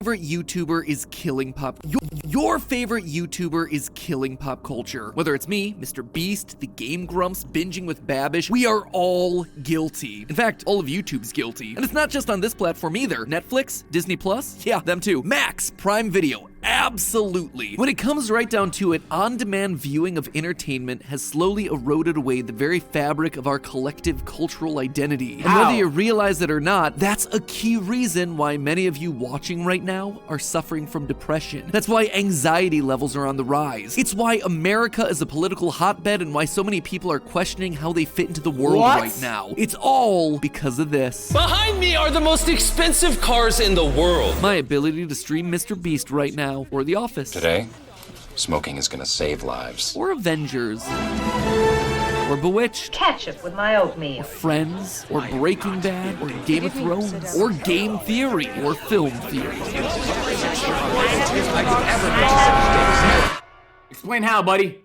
favorite YouTuber is killing your favorite YouTuber is killing pop culture. Whether it's me, Mr. Beast, the Game Grumps, binging with Babish, we are all guilty. In fact, all of YouTube's guilty. And it's not just on this platform either. Netflix, Disney Plus, yeah, them too. Max, Prime Video, absolutely. When it comes right down to it, on-demand viewing of entertainment has slowly eroded away the very fabric of our collective cultural identity. And whether you realize it or not, that's a key reason why many of you watching right now are suffering from depression. That's why anxiety levels are on the rise. It's why America is a political hotbed and why so many people are questioning how they fit into the world right now. It's all because of this. Behind me are the most expensive cars in the world. My ability to stream Mr. Beast right now, or The Office. Today, smoking is gonna save lives. Or Avengers. Or Bewitched. Ketchup with my oatmeal. Or Friends. Or Breaking Bad. Or Game of Thrones. Or Game Theory. Or Film Theory. Explain how, buddy.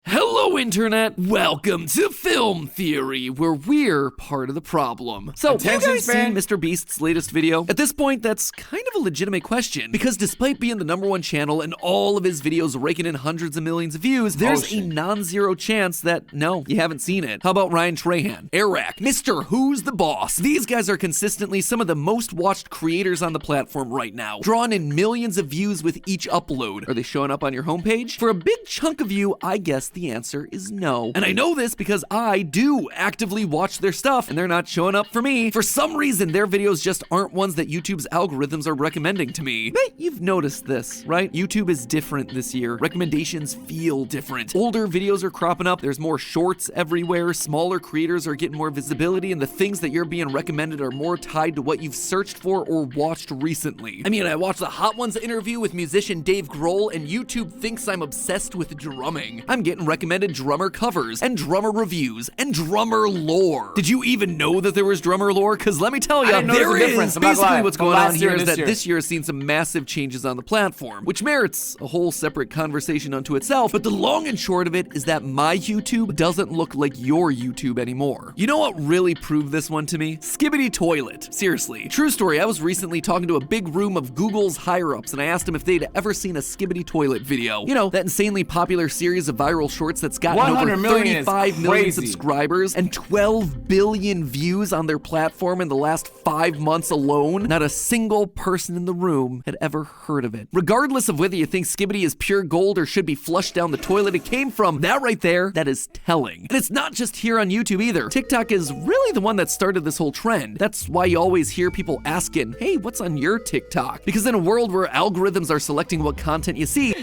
Hello, Internet! Welcome to Film Theory, where we're part of the problem. So, have you guys seen Mr. Beast's latest video? At this point, that's kind of a legitimate question, because despite being the #1 channel and all of his videos raking in hundreds of millions of views, there's a non-zero chance that, no, you haven't seen it. How about Ryan Trahan, Eric, Mr. Who's the Boss? These guys are consistently some of the most watched creators on the platform right now, drawing in millions of views with each upload. Are they showing up on your homepage? For a big chunk of you, I guess the answer is no. And I know this because I do actively watch their stuff, and they're not showing up for me. For some reason, their videos just aren't ones that YouTube's algorithms are recommending to me. Bet you've noticed this, right? YouTube is different this year. Recommendations feel different. Older videos are cropping up, there's more shorts everywhere, smaller creators are getting more visibility, and the things that you're being recommended are more tied to what you've searched for or watched recently. I mean, I watched the Hot Ones interview with musician Dave Grohl, and YouTube thinks I'm obsessed with drumming. I'm getting recommended drummer covers and drummer reviews and drummer lore. Did you even know that there was drummer lore? Because let me tell you, there is. Basically what's going on here is that this year has seen some massive changes on the platform, which merits a whole separate conversation unto itself. But the long and short of it is that my YouTube doesn't look like your YouTube anymore. You know what really proved this one to me? Skibbity Toilet. Seriously. True story, I was recently talking to a big room of Google's higher-ups, and I asked them if they'd ever seen a Skibbity Toilet video. You know, that insanely popular series of viral shorts that's gotten over 35 million subscribers and 12 billion views on their platform in the last 5 months alone. Not a single person in the room had ever heard of it. Regardless of whether you think Skibbity is pure gold or should be flushed down the toilet it came from, that right there, that is telling. And it's not just here on YouTube either. TikTok is really the one that started this whole trend. That's why you always hear people asking, hey, what's on your TikTok? Because in a world where algorithms are selecting what content you see,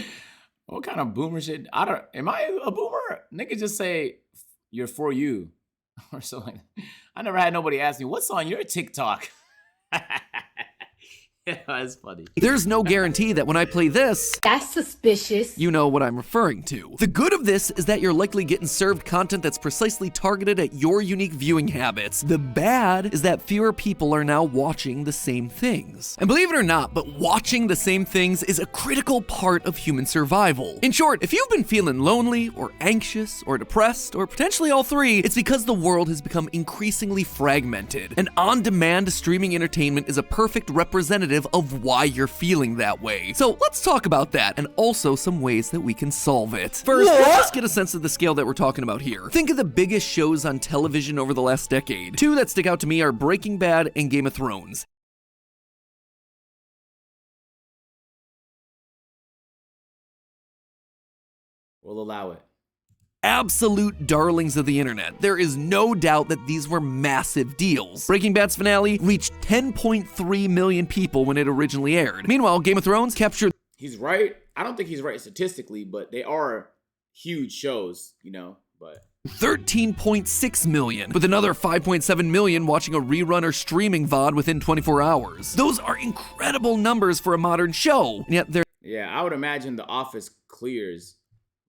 what kind of boomer shit? Am I a boomer? Nigga just say, you're for you. Or something. I never had nobody ask me, what's on your TikTok? Yeah, that's funny. There's no guarantee that when I play this, That's suspicious. you know what I'm referring to. The good of this is that you're likely getting served content that's precisely targeted at your unique viewing habits. The bad is that fewer people are now watching the same things. And believe it or not, but watching the same things is a critical part of human survival. In short, if you've been feeling lonely or anxious or depressed or potentially all three, it's because the world has become increasingly fragmented. And on-demand streaming entertainment is a perfect representative of why you're feeling that way. So let's talk about that and also some ways that we can solve it. First, let's just get a sense of the scale that we're talking about here. Think of the biggest shows on television over the last decade. Two that stick out to me are Breaking Bad and Game of Thrones. We'll allow it. Absolute darlings of the internet. There is no doubt that these were massive deals. Breaking Bad's finale reached 10.3 million people when it originally aired. Meanwhile, Game of Thrones captured... He's right. I don't think he's right statistically, but they are huge shows, you know, but... 13.6 million, with another 5.7 million watching a rerun or streaming VOD within 24 hours. Those are incredible numbers for a modern show, and yet they're... Yeah, I would imagine The Office clears.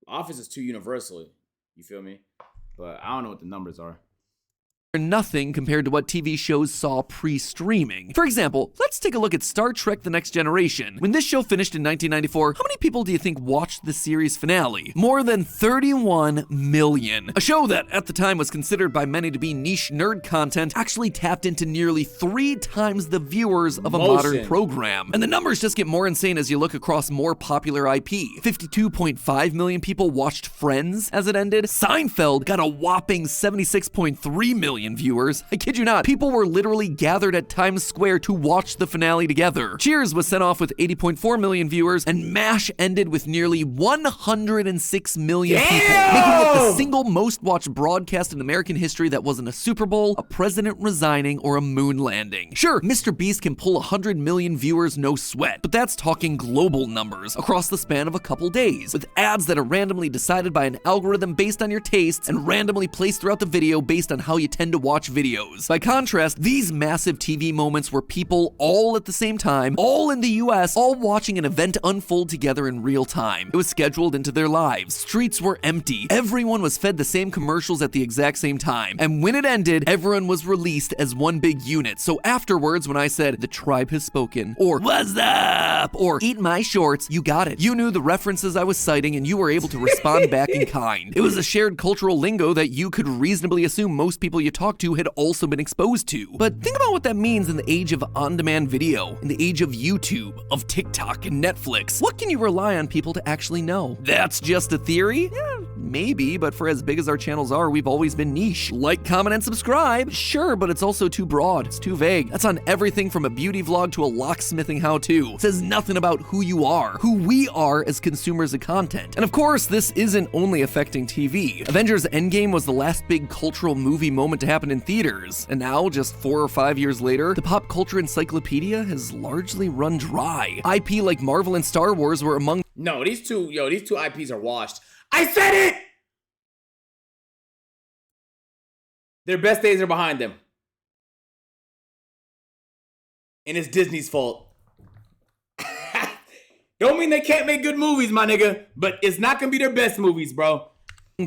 The Office is too universal. You feel me? But I don't know what the numbers are. nothing compared to what TV shows saw pre-streaming. For example, let's take a look at Star Trek The Next Generation. When this show finished in 1994, how many people do you think watched the series finale? More than 31 million. A show that, at the time, was considered by many to be niche nerd content actually tapped into nearly 3 times the viewers of a modern program. And the numbers just get more insane as you look across more popular IP. 52.5 million people watched Friends as it ended. Seinfeld got a whopping 76.3 million viewers. I kid you not, people were literally gathered at Times Square to watch the finale together. Cheers was sent off with 80.4 million viewers, and MASH ended with nearly 106 million people, making it the single most watched broadcast in American history that wasn't a Super Bowl, a president resigning, or a moon landing. Sure, Mr. Beast can pull 100 million viewers no sweat, but that's talking global numbers across the span of a couple days, with ads that are randomly decided by an algorithm based on your tastes and randomly placed throughout the video based on how you tend to watch videos. By contrast, these massive TV moments were people all at the same time, all in the US, all watching an event unfold together in real time. It was scheduled into their lives. Streets were empty. Everyone was fed the same commercials at the exact same time. And when it ended, everyone was released as one big unit. So afterwards, when I said, "The tribe has spoken," or "What's up?" or "Eat my shorts," you got it. You knew the references I was citing and you were able to respond back in kind. It was a shared cultural lingo that you could reasonably assume most people you talk to had also been exposed to. But think about what that means in the age of on-demand video, in the age of YouTube, of TikTok and Netflix. What can you rely on people to actually know? That's just a theory? Yeah, maybe, but for as big as our channels are, we've always been niche. Like, comment, and subscribe. Sure, but it's also too broad. It's too vague. That's on everything from a beauty vlog to a locksmithing how-to. It says nothing about who you are, who we are as consumers of content. And of course, this isn't only affecting TV. Avengers Endgame was the last big cultural movie moment to happen in theaters. And now, just 4 or 5 years later, the pop culture encyclopedia has largely run dry. IP like Marvel and Star Wars were among— No, these two IPs are washed. I said it! Their best days are behind them. And it's Disney's fault. Don't mean they can't make good movies, my nigga, but it's not gonna be their best movies, bro.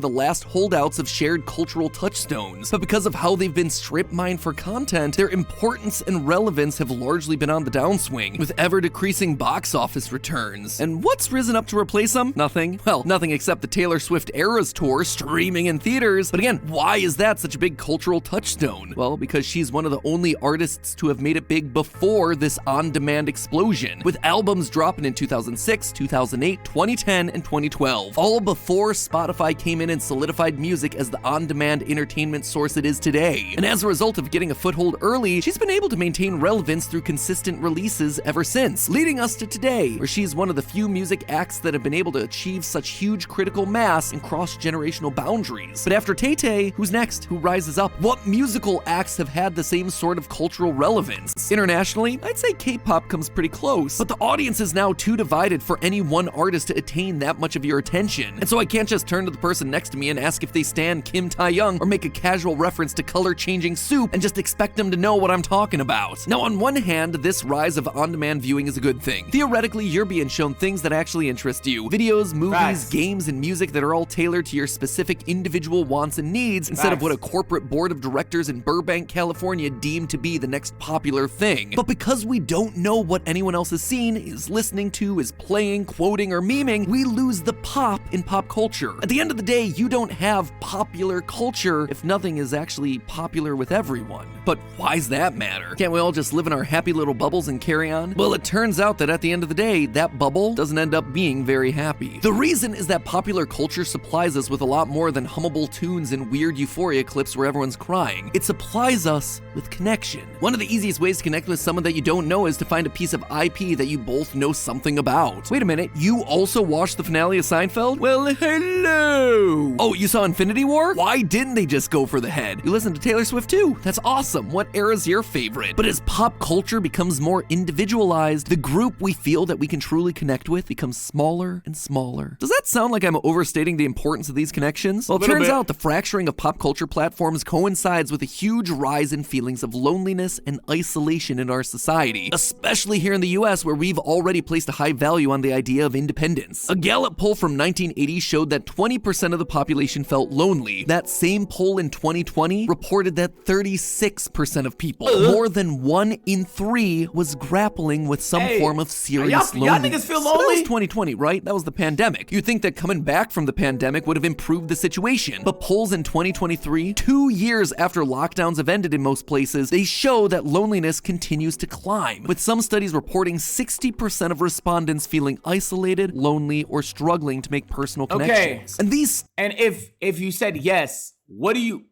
The last holdouts of shared cultural touchstones, but because of how they've been strip mined for content, their importance and relevance have largely been on the downswing, with ever-decreasing box office returns. And what's risen up to replace them? Nothing. Well, nothing except the Taylor Swift Eras Tour streaming in theaters. But again, why is that such a big cultural touchstone? Well, because she's one of the only artists to have made it big before this on-demand explosion, with albums dropping in 2006, 2008, 2010, and 2012, all before Spotify came in and solidified music as the on-demand entertainment source it is today. And as a result of getting a foothold early, she's been able to maintain relevance through consistent releases ever since, leading us to today, where she's one of the few music acts that have been able to achieve such huge critical mass and cross-generational boundaries. But after Tay-Tay, who's next? Who rises up? What musical acts have had the same sort of cultural relevance? Internationally, I'd say K-pop comes pretty close, but the audience is now too divided for any one artist to attain that much of your attention. And so I can't just turn to the person next to me and ask if they stan Kim Tae-young or make a casual reference to color-changing soup and just expect them to know what I'm talking about. Now, on one hand, this rise of on-demand viewing is a good thing. Theoretically, you're being shown things that actually interest you. Videos, movies, games, and music that are all tailored to your specific individual wants and needs instead of what a corporate board of directors in Burbank, California deemed to be the next popular thing. But because we don't know what anyone else has seen, is listening to, is playing, quoting, or memeing, we lose the pop in pop culture. At the end of the day, you don't have popular culture if nothing is actually popular with everyone. But why's that matter? Can't we all just live in our happy little bubbles and carry on? Well, it turns out that at the end of the day, that bubble doesn't end up being very happy. The reason is that popular culture supplies us with a lot more than hummable tunes and weird euphoria clips where everyone's crying. It supplies us with connection. One of the easiest ways to connect with someone that you don't know is to find a piece of IP that you both know something about. Wait a minute, you also watched the finale of Seinfeld? Well, hello! Oh, you saw Infinity War? Why didn't they just go for the head? You listened to Taylor Swift too? That's awesome. What era's your favorite? But as pop culture becomes more individualized, the group we feel that we can truly connect with becomes smaller and smaller. Does that sound like I'm overstating the importance of these connections? Well, it turns out the fracturing of pop culture platforms coincides with a huge rise in feelings of loneliness and isolation in our society, especially here in the US, where we've already placed a high value on the idea of independence. A Gallup poll from from 1980 showed that 20% of the population felt lonely. That same poll in 2020 reported that 36% of people, more than 1 in 3, was grappling with some form of serious y'all loneliness. niggas feel So that was lonely? 2020, right? That was the pandemic. You'd think that coming back from the pandemic would have improved the situation. But polls in 2023, 2 years after lockdowns have ended in most places, they show that loneliness continues to climb, with some studies reporting 60% of respondents feeling isolated, lonely, or struggling to make personal connections. And these And if you said yes, what do you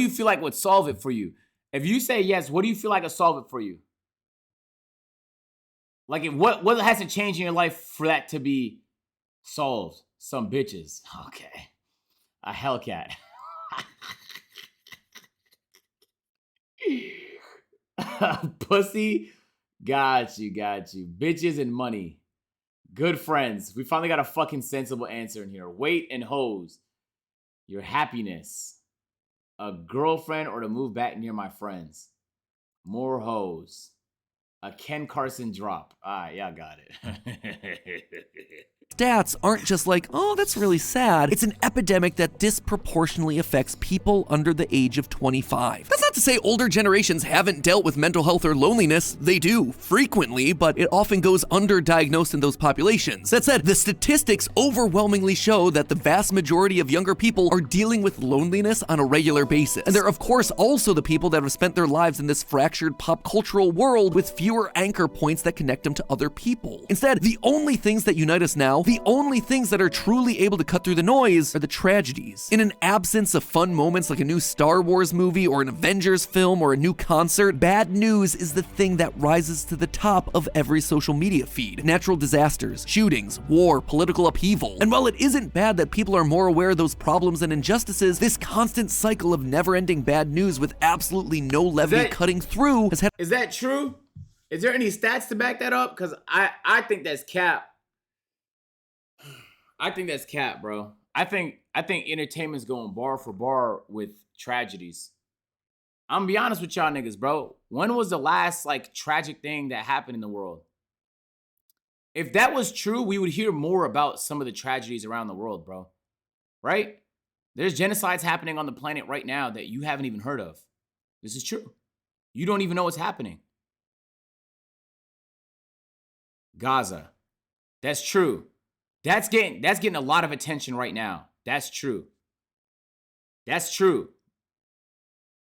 feel like would solve it for you? If you say yes, what do you feel like would solve it for you? Like, what has to change in your life for that to be solved? Some bitches. Okay. A Hellcat. Pussy. Got you. Bitches and money. Good friends. We finally got a fucking sensible answer in here. Weight and hoes. Your happiness. A girlfriend or to move back near my friends. More hoes. A Ken Carson drop. Y'all got it. stats aren't just like, oh, that's really sad. It's an epidemic that disproportionately affects people under the age of 25. That's not to say older generations haven't dealt with mental health or loneliness. They do, frequently, but it often goes underdiagnosed in those populations. That said, the statistics overwhelmingly show that the vast majority of younger people are dealing with loneliness on a regular basis. And they're, of course, also the people that have spent their lives in this fractured pop cultural world with fewer anchor points that connect them to other people. Instead, the only things that unite us now, the only things that are truly able to cut through the noise, are the tragedies. In an absence of fun moments like a new Star Wars movie or an Avengers film or a new concert, bad news is the thing that rises to the top of every social media feed. Natural disasters, shootings, war, political upheaval. And while it isn't bad that people are more aware of those problems and injustices, this constant cycle of never-ending bad news with absolutely no levity cutting through has had— Is that true? Is there any stats to back that up? Because I think that's cap. I think that's cap, bro. I think entertainment's going bar for bar with tragedies. I'm gonna be honest with y'all niggas, bro. When was the last tragic thing that happened in the world? If that was true, we would hear more about some of the tragedies around the world, bro. Right? There's genocides happening on the planet right now that you haven't even heard of. This is true. You don't even know what's happening. Gaza. That's true. That's getting a lot of attention right now. That's true. That's true.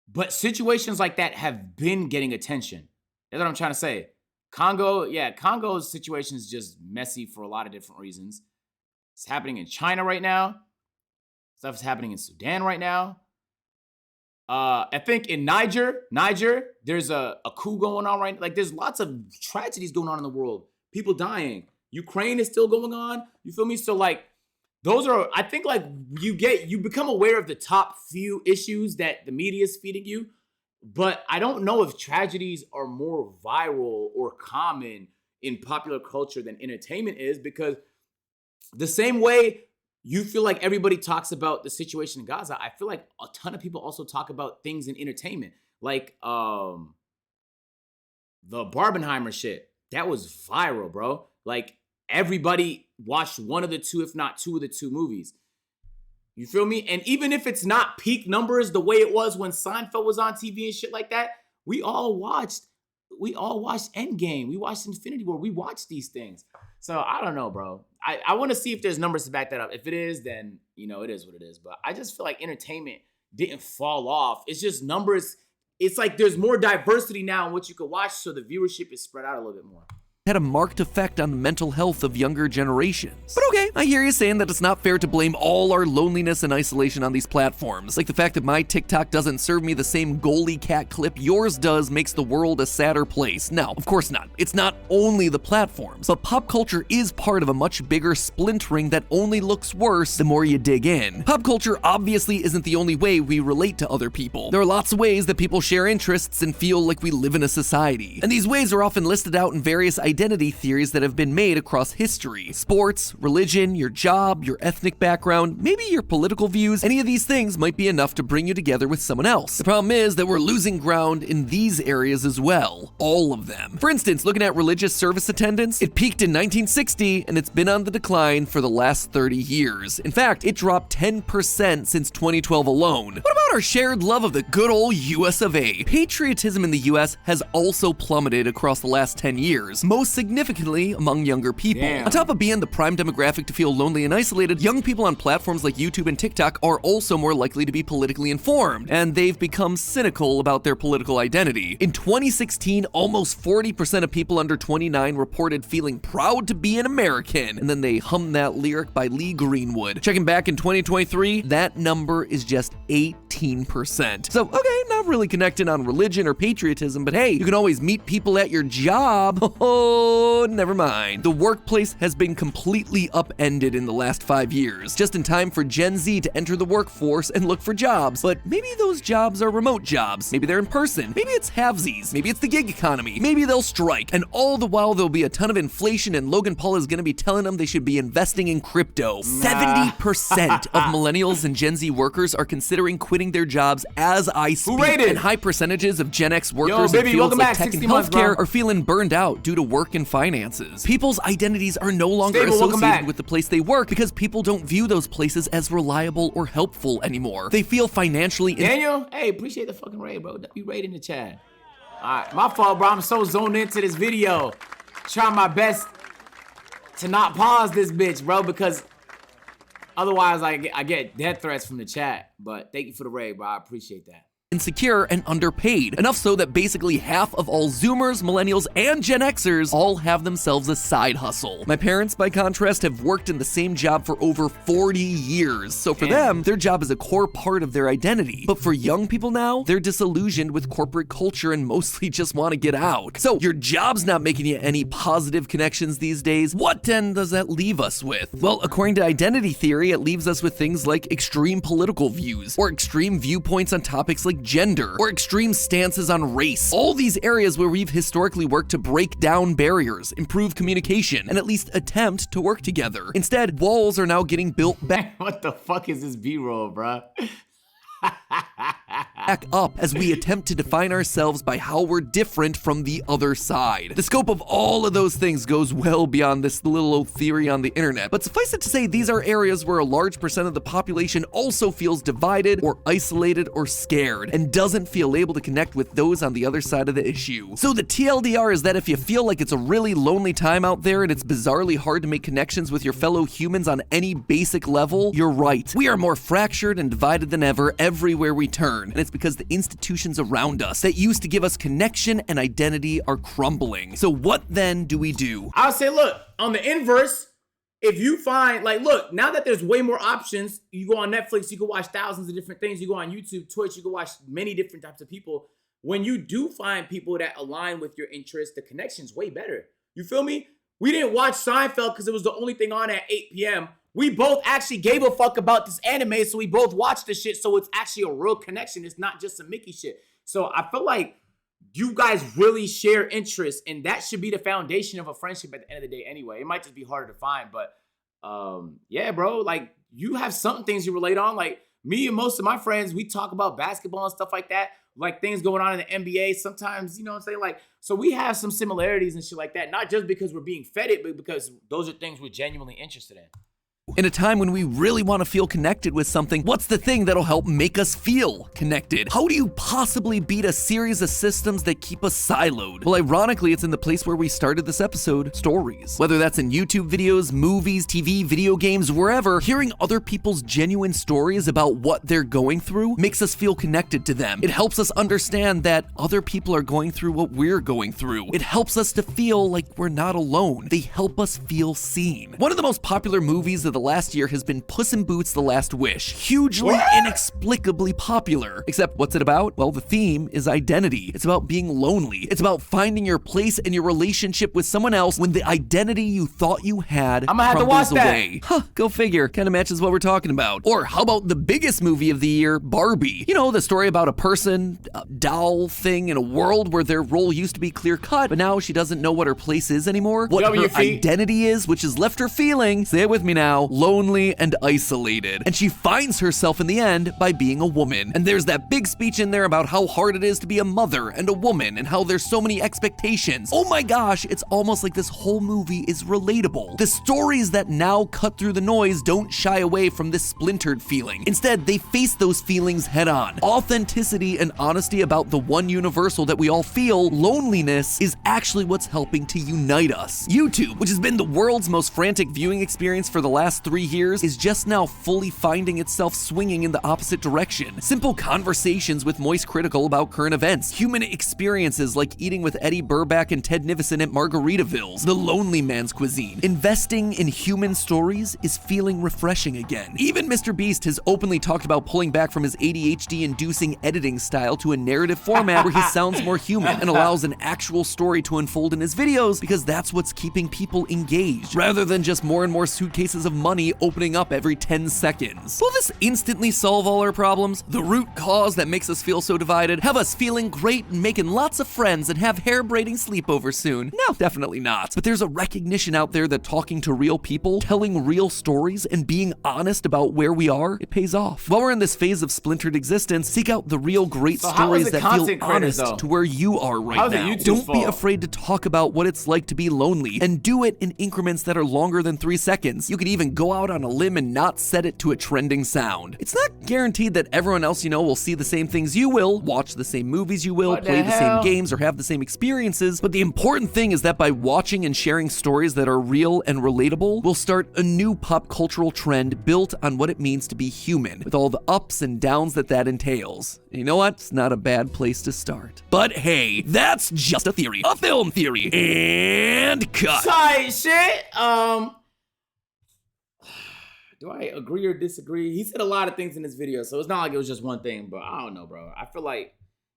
But situations like that have been getting attention. That's what I'm trying to say. Congo's situation is just messy for a lot of different reasons. It's happening in China right now. Stuff is happening in Sudan right now. I think in Niger, there's a coup going on right now. There's lots of tragedies going on in the world. People dying. Ukraine is still going on. You feel me? So those are, I think you become aware of the top few issues that the media is feeding you. But I don't know if tragedies are more viral or common in popular culture than entertainment is, because the same way you feel like everybody talks about the situation in Gaza, I feel like a ton of people also talk about things in entertainment. Like the Barbenheimer shit. That was viral, bro. Everybody watched one of the two, if not two of the two movies. You feel me? And even if it's not peak numbers the way it was when Seinfeld was on TV and shit like that, we all watched Endgame. We watched Infinity War. We watched these things. So I don't know, bro. I want to see if there's numbers to back that up. If it is, then, it is what it is. But I just feel like entertainment didn't fall off. It's just numbers. It's there's more diversity now in what you can watch, so the viewership is spread out a little bit more. Had a marked effect on the mental health of younger generations. But okay, I hear you saying that it's not fair to blame all our loneliness and isolation on these platforms. Like the fact that my TikTok doesn't serve me the same goalie cat clip yours does makes the world a sadder place. No, of course not. It's not only the platforms, but pop culture is part of a much bigger splintering that only looks worse the more you dig in. Pop culture obviously isn't the only way we relate to other people. There are lots of ways that people share interests and feel like we live in a society. And these ways are often listed out in various identity theories that have been made across history. Sports, religion, your job, your ethnic background, maybe your political views, any of these things might be enough to bring you together with someone else. The problem is that we're losing ground in these areas as well. All of them. For instance, looking at religious service attendance, it peaked in 1960 and it's been on the decline for the last 30 years. In fact, it dropped 10% since 2012 alone. What about our shared love of the good old US of A? Patriotism in the US has also plummeted across the last 10 years, most significantly among younger people. Damn. On top of being the prime demographic to feel lonely and isolated, young people on platforms like YouTube and TikTok are also more likely to be politically informed, and they've become cynical about their political identity. In 2016, almost 40% of people under 29 reported feeling proud to be an American, and then they hummed that lyric by Lee Greenwood. Checking back in 2023, that number is just 18%. So, okay, not really connected on religion or patriotism, but hey, you can always meet people at your job. Oh, never mind. The workplace has been completely upended in the last 5 years, just in time for Gen Z to enter the workforce and look for jobs. But maybe those jobs are remote jobs. Maybe they're in person. Maybe it's halvesies. Maybe it's the gig economy. Maybe they'll strike. And all the while, there'll be a ton of inflation and Logan Paul is gonna be telling them they should be investing in crypto. 70% of millennials and Gen Z workers are considering quitting their jobs as I speak. And high percentages of Gen X workers in fields like tech and healthcare are feeling burned out due to work and finances. People's identities are no longer associated with the place they work because people don't view those places as reliable or helpful anymore. They feel financially Daniel, hey, appreciate the fucking raid, bro. You raid in the chat. Alright, my fault, bro. I'm so zoned into this video. Trying my best to not pause this bitch, bro, because otherwise I get death threats from the chat. But thank you for the raid, bro. I appreciate that. insecure and underpaid. Enough so that basically half of all Zoomers, Millennials, and Gen Xers all have themselves a side hustle. My parents, by contrast, have worked in the same job for over 40 years. So for them, their job is a core part of their identity. But for young people now, they're disillusioned with corporate culture and mostly just want to get out. So your job's not making you any positive connections these days. What then does that leave us with? Well, according to identity theory, it leaves us with things like extreme political views, or extreme viewpoints on topics like gender, or extreme stances on race. All these areas where we've historically worked to break down barriers, improve communication, and at least attempt to work together. Instead, walls are now getting built back. What the fuck is this B-roll, bruh? Back up as we attempt to define ourselves by how we're different from the other side. The scope of all of those things goes well beyond this little old theory on the internet, but suffice it to say these are areas where a large percent of the population also feels divided or isolated or scared and doesn't feel able to connect with those on the other side of the issue. So the TLDR is that if you feel like it's a really lonely time out there and it's bizarrely hard to make connections with your fellow humans on any basic level, you're right. We are more fractured and divided than ever everywhere we turn, and it's because the institutions around us that used to give us connection and identity are crumbling. So what then do we do? I would say, look, on the inverse, if you find, like, look, now that there's way more options, you go on Netflix, you can watch thousands of different things, you go on YouTube, Twitch, you can watch many different types of people. When you do find people that align with your interests, the connection's way better. You feel me? We didn't watch Seinfeld because it was the only thing on at 8 p.m. We both actually gave a fuck about this anime, so we both watched this shit, so it's actually a real connection. It's not just some Mickey shit. So I feel like you guys really share interests, and that should be the foundation of a friendship at the end of the day anyway. It might just be harder to find, but yeah, bro, like, you have some things you relate on. Like, me and most of my friends, we talk about basketball and stuff like that, like things going on in the NBA sometimes, you know what I'm saying? Like, so we have some similarities and shit like that, not just because we're being fed it, but because those are things we're genuinely interested in. In a time when we really want to feel connected with something, what's the thing that'll help make us feel connected? How do you possibly beat a series of systems that keep us siloed? Well, ironically, it's in the place where we started this episode, stories. Whether that's in YouTube videos, movies, TV, video games, wherever, hearing other people's genuine stories about what they're going through makes us feel connected to them. It helps us understand that other people are going through what we're going through. It helps us to feel like we're not alone. They help us feel seen. One of the most popular movies of the last year has been Puss in Boots: The Last Wish. Hugely, inexplicably popular. Except what's it about? Well, the theme is identity. It's about being lonely. It's about finding your place in your relationship with someone else when the identity you thought you had I'm gonna have to crumbles watch that. away. Huh, go figure. Kind of matches what we're talking about. Or how about the biggest movie of the year, Barbie? You know, the story about a person, a doll thing in a world where their role used to be clear-cut, but now she doesn't know what her place is anymore, what her identity is, which has left her feeling, say it with me now, lonely and isolated. And she finds herself in the end by being a woman. And there's that big speech in there about how hard it is to be a mother and a woman and how there's so many expectations. Oh my gosh, it's almost like this whole movie is relatable. The stories that now cut through the noise don't shy away from this splintered feeling. Instead, they face those feelings head on. Authenticity and honesty about the one universal that we all feel, loneliness, is actually what's helping to unite us. YouTube, which has been the world's most frantic viewing experience for the last 3 years, is just now fully finding itself swinging in the opposite direction. Simple conversations with Moist Critical about current events, human experiences like eating with Eddie Burback and Ted Nivison at Margaritaville's, the lonely man's cuisine. Investing in human stories is feeling refreshing again. Even Mr. Beast has openly talked about pulling back from his ADHD-inducing editing style to a narrative format where he sounds more human and allows an actual story to unfold in his videos because that's what's keeping people engaged, rather than just more and more suitcases of money opening up every 10 seconds. Will this instantly solve all our problems? The root cause that makes us feel so divided? Have us feeling great and making lots of friends and have hair braiding sleepovers soon? No, definitely not. But there's a recognition out there that talking to real people, telling real stories, and being honest about where we are, it pays off. While we're in this phase of splintered existence, seek out the real great stories that feel honest to where you are right now. Don't be afraid to talk about what it's like to be lonely, and do it in increments that are longer than 3 seconds. You could even go out on a limb and not set it to a trending sound. It's not guaranteed that everyone else you know will see the same things you will, watch the same movies you will, play the same games, or have the same experiences, but the important thing is that by watching and sharing stories that are real and relatable, we'll start a new pop cultural trend built on what it means to be human, with all the ups and downs that entails. And you know what? It's not a bad place to start. But hey, that's just a theory. A film theory. And cut. Tight shit. Do I agree or disagree? He said a lot of things in this video, so it's not like it was just one thing, but I don't know, bro. I feel like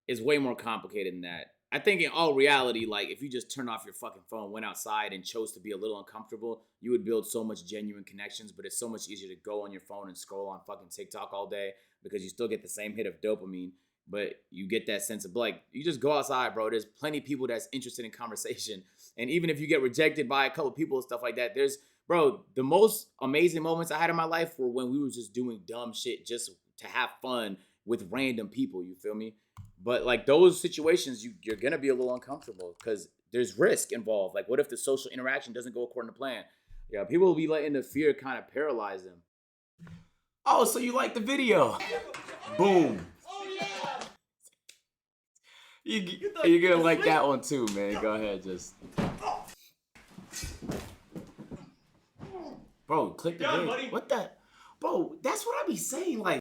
it's way more complicated than that. I think in all reality, like, if you just turned off your fucking phone, went outside, and chose to be a little uncomfortable, you would build so much genuine connections, but it's so much easier to go on your phone and scroll on fucking TikTok all day because you still get the same hit of dopamine, but you get that sense of, like, you just go outside, bro. There's plenty of people that's interested in conversation, and even if you get rejected by a couple people and stuff like that, bro, the most amazing moments I had in my life were when we were just doing dumb shit just to have fun with random people, you feel me? But like those situations, you're gonna be a little uncomfortable because there's risk involved. Like, what if the social interaction doesn't go according to plan? Yeah, people will be letting the fear kind of paralyze them. Oh, so you like the video? Boom. You're gonna like that one too, man. Go ahead, just. Bro, click the video. What the? Bro, that's what I be saying. Like,